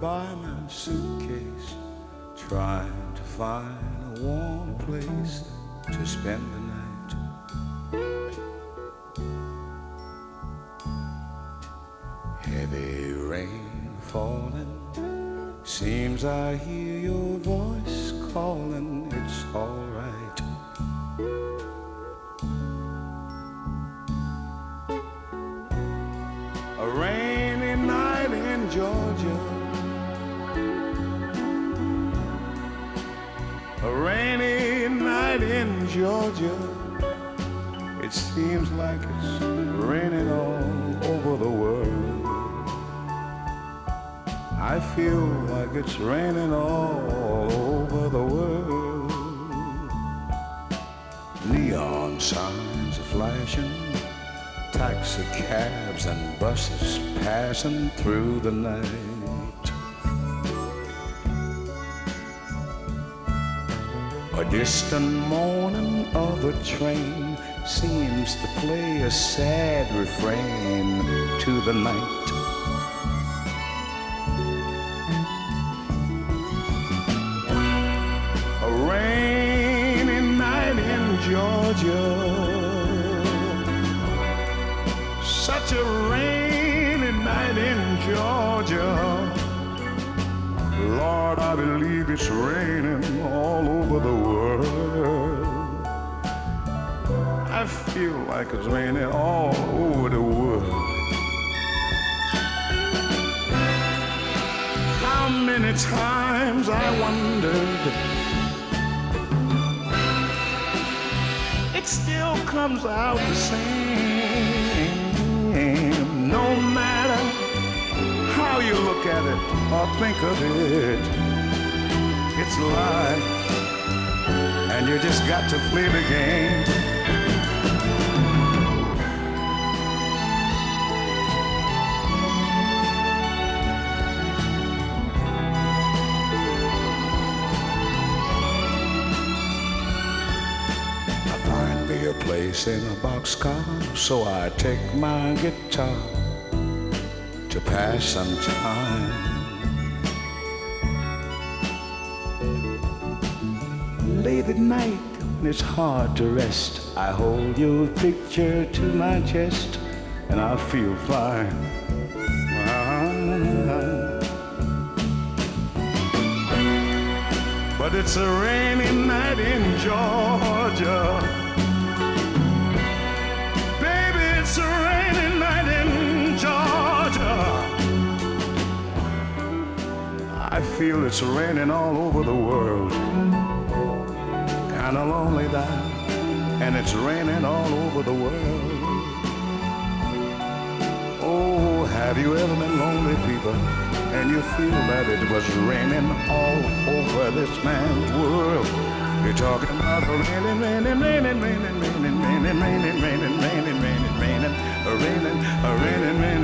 by my suitcase, trying to find a warm place to spend the night. Heavy rain falling, seems I hear your voice calling, it's all right. A rainy night in Georgia, a rainy night in Georgia. It seems like it's raining all over the world. I feel like it's raining all over the world. Neon signs are flashing, taxi cabs and buses passing through the night. A distant moaning of a train seems to play a sad refrain to the night. A rainy night in Georgia, such a rainy night in Georgia. Lord, I believe it's raining all over the world. I feel like it's raining all over the world. How many times I wondered, it still comes out the same. No matter how you look at it or think of it, it's life, and you just got to play the game. A place in a boxcar, so I take my guitar to pass some time. Late at night when it's hard to rest, I hold your picture to my chest and I feel fine. But it's a rainy night in Georgia. It's a rainy night in Georgia. I feel it's raining all over the world. Kinda lonely now, and it's raining all over the world. Oh, have you ever been lonely, people, and you feel that it was raining all over this man's world? You're talking about a raining, raining, raining, raining, raining, raining, raining, raining, raining, raining, raining, a raining, raining,